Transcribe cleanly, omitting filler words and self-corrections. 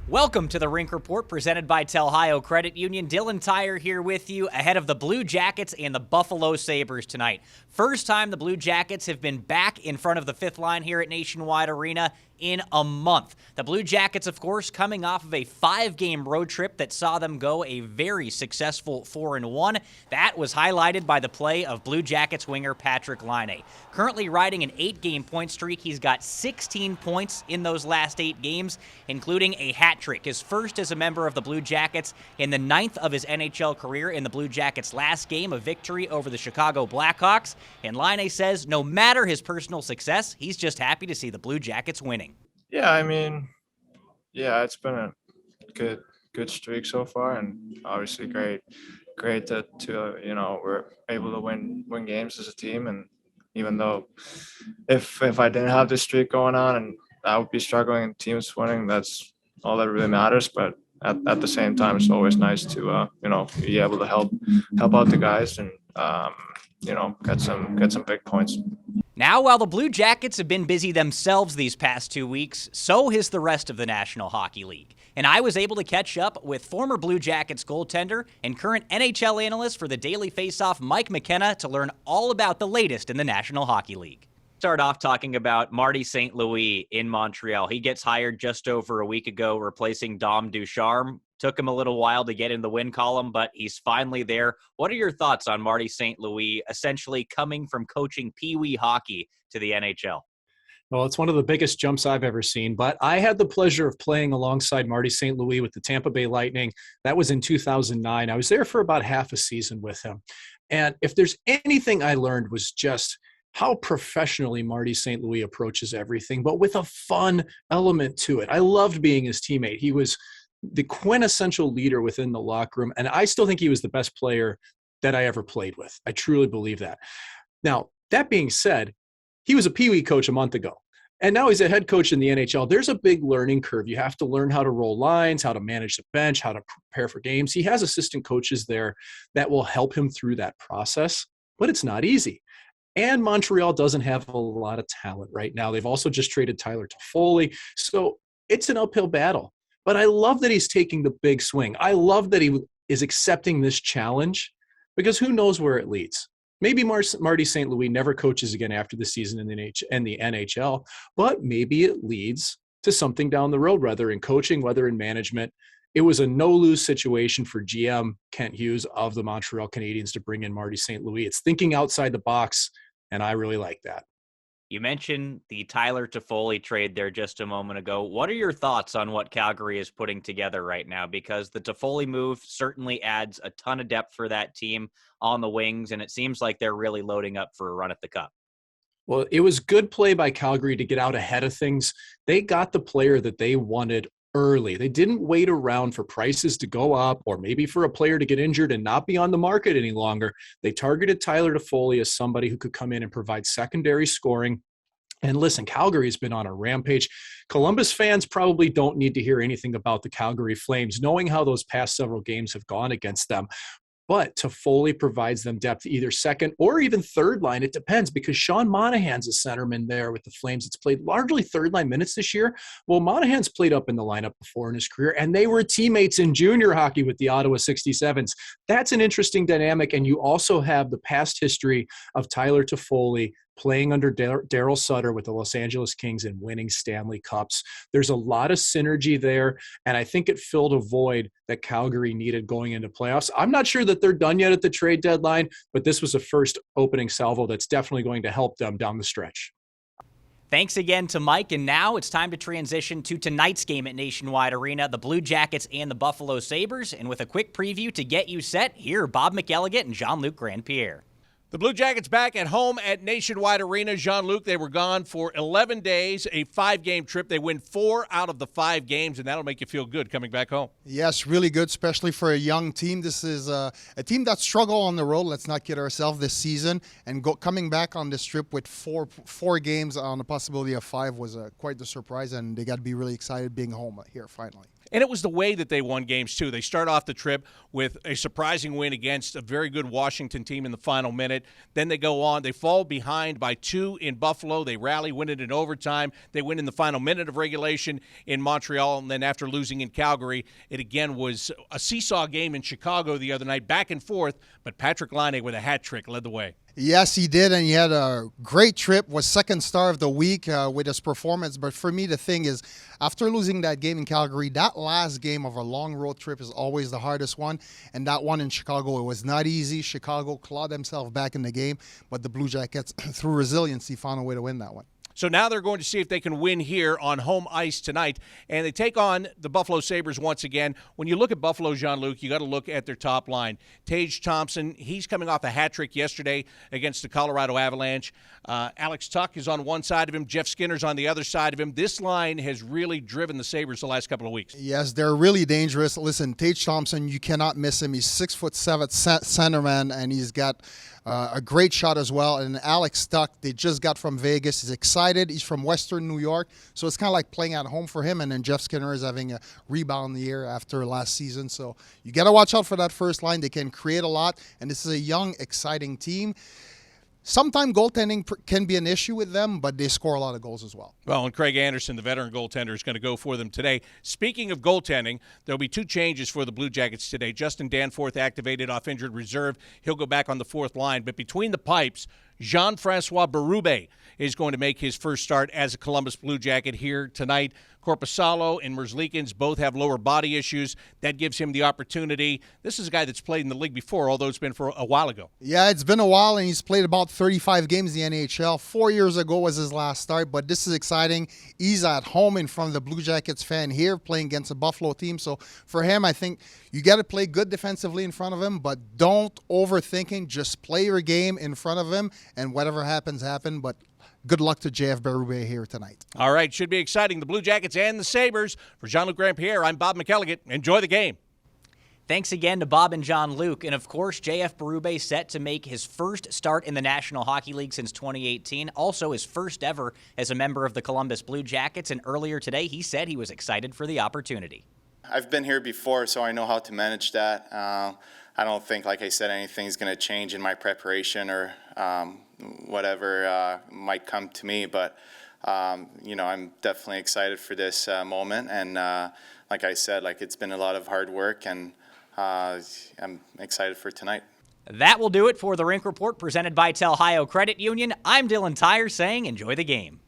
Welcome to the Rink Report presented by Telhio Credit Union. Dylan Tyre here with you ahead of the Blue Jackets and the Buffalo Sabres tonight. First time the Blue Jackets have been back in front of the fifth line here at Nationwide Arena in a month. The Blue Jackets, of course, coming off of a 5-game road trip that saw them go a very successful 4-1. That was highlighted by the play of Blue Jackets winger Patrik Laine. Currently riding an 8-game point streak, he's got 16 points in those last 8 games, including a hat trick, his first as a member of the Blue Jackets in the 9th of his NHL career in the Blue Jackets' last game, a victory over the Chicago Blackhawks. And Laine says no matter his personal success, he's just happy to see the Blue Jackets winning. Yeah, I mean, it's been a good streak so far, and obviously great that we're able to win games as a team. And even though if I didn't have this streak going on and I would be struggling and teams winning, that's all that really matters. But at the same time, it's always nice to be able to help out the guys and get some big points. Now, while the Blue Jackets have been busy themselves these past 2 weeks, so has the rest of the National Hockey League. And I was able to catch up with former Blue Jackets goaltender and current NHL analyst for the Daily Faceoff, Mike McKenna, to learn all about the latest in the National Hockey League. Start off talking about Marty St. Louis in Montreal. He gets hired just over a week ago, replacing Dom Ducharme. Took him a little while to get in the win column, but he's finally there. What are your thoughts on Marty St. Louis essentially coming from coaching Pee Wee hockey to the NHL? Well, it's one of the biggest jumps I've ever seen, but I had the pleasure of playing alongside Marty St. Louis with the Tampa Bay Lightning. That was in 2009. I was there for about half a season with him. And if there's anything I learned was just how professionally Marty St. Louis approaches everything, but with a fun element to it. I loved being his teammate. He was the quintessential leader within the locker room, and I still think he was the best player that I ever played with. I truly believe that. Now, that being said, he was a Pee Wee coach a month ago, and now he's a head coach in the NHL. There's a big learning curve. You have to learn how to roll lines, how to manage the bench, how to prepare for games. He has assistant coaches there that will help him through that process, but it's not easy. And Montreal doesn't have a lot of talent right now. They've also just traded Tyler Toffoli, so it's an uphill battle. But I love that he's taking the big swing. I love that he is accepting this challenge because who knows where it leads. Maybe Marty St. Louis never coaches again after the season in the NHL, but maybe it leads to something down the road, whether in coaching, whether in management. It was a no-lose situation for GM Kent Hughes of the Montreal Canadiens to bring in Marty St. Louis. It's thinking outside the box, and I really like that. You mentioned the Tyler Toffoli trade there just a moment ago. What are your thoughts on what Calgary is putting together right now? Because the Toffoli move certainly adds a ton of depth for that team on the wings, and it seems like they're really loading up for a run at the Cup. Well, it was good play by Calgary to get out ahead of things. They got the player that they wanted early. They didn't wait around for prices to go up or maybe for a player to get injured and not be on the market any longer. They targeted Tyler Toffoli as somebody who could come in and provide secondary scoring. And listen, Calgary's been on a rampage. Columbus fans probably don't need to hear anything about the Calgary Flames, knowing how those past several games have gone against them. But Toffoli provides them depth, either second or even third line. It depends because Sean Monahan's a centerman there with the Flames. It's played largely third line minutes this year. Well, Monahan's played up in the lineup before in his career, and they were teammates in junior hockey with the Ottawa 67s. That's an interesting dynamic, and you also have the past history of Tyler Toffoli playing under Daryl Sutter with the Los Angeles Kings and winning Stanley Cups. There's a lot of synergy there, and I think it filled a void that Calgary needed going into playoffs. I'm not sure that they're done yet at the trade deadline, but this was a first opening salvo that's definitely going to help them down the stretch. Thanks again to Mike, and now it's time to transition to tonight's game at Nationwide Arena, the Blue Jackets and the Buffalo Sabres. And with a quick preview to get you set, here are Bob McElligott and Jean-Luc Grandpierre. The Blue Jackets back at home at Nationwide Arena. Jean-Luc, they were gone for 11 days, a 5-game trip. They win 4 out of the 5 games, and that'll make you feel good coming back home. Yes, really good, especially for a young team. This is a team that struggled on the road. Let's not kid ourselves this season. And coming back on this trip with four games on the possibility of 5 was quite the surprise, and they got to be really excited being home here finally. And it was the way that they won games, too. They start off the trip with a surprising win against a very good Washington team in the final minute. Then they go on. They fall behind by 2 in Buffalo. They rally, win it in overtime. They win in the final minute of regulation in Montreal. And then after losing in Calgary, it again was a seesaw game in Chicago the other night, back and forth. But Patrick Laine with a hat trick led the way. Yes, he did, and he had a great trip. Was second star of the week with his performance. But for me, the thing is, after losing that game in Calgary, that last game of a long road trip is always the hardest one. And that one in Chicago, it was not easy. Chicago clawed themselves back in the game, but the Blue Jackets, through resiliency, found a way to win that one. So now they're going to see if they can win here on home ice tonight. And they take on the Buffalo Sabres once again. When you look at Buffalo, Jean-Luc, you got to look at their top line. Tage Thompson, he's coming off a hat trick yesterday against the Colorado Avalanche. Alex Tuch is on one side of him. Jeff Skinner's on the other side of him. This line has really driven the Sabres the last couple of weeks. Yes, they're really dangerous. Listen, Tage Thompson, you cannot miss him. He's 6'7" centerman, and he's got a great shot as well. And Alex Tuch, they just got from Vegas. He's excited. He's from Western New York, so it's kind of like playing at home for him. And then Jeff Skinner is having a rebound year after last season. So you got to watch out for that first line. They can create a lot, and this is a young, exciting team. Sometimes goaltending can be an issue with them, but they score a lot of goals as well. Well, and Craig Anderson, the veteran goaltender, is going to go for them today. Speaking of goaltending, there'll be 2 changes for the Blue Jackets today. Justin Danforth activated off injured reserve. He'll go back on the 4th line. But between the pipes, Jean-Francois Berube is going to make his first start as a Columbus Blue Jacket here tonight. Korpisalo and Merzlikins both have lower body issues. That gives him the opportunity. This is a guy that's played in the league before, although it's been for a while ago. Yeah, it's been a while, and he's played about 35 games in the NHL. 4 years ago was his last start, but this is exciting. He's at home in front of the Blue Jackets fan here, playing against a Buffalo team. So for him, I think you got to play good defensively in front of him, but don't overthink it. Just play your game in front of him, and whatever happens, happen. But good luck to JF Berube here tonight. All right, should be exciting. The Blue Jackets and the Sabres. For Jean-Luc Grandpierre, I'm Bob McElligott. Enjoy the game. Thanks again to Bob and Jean-Luc. And, of course, JF Berube set to make his first start in the National Hockey League since 2018. Also, his first ever as a member of the Columbus Blue Jackets. And earlier today, he said he was excited for the opportunity. I've been here before, so I know how to manage that. I don't think, like I said, anything's going to change in my preparation or whatever might come to me. But, I'm definitely excited for this moment. And like I said, it's been a lot of hard work, and I'm excited for tonight. That will do it for the Rink Report presented by Telhio Credit Union. I'm Dylan Tyre saying enjoy the game.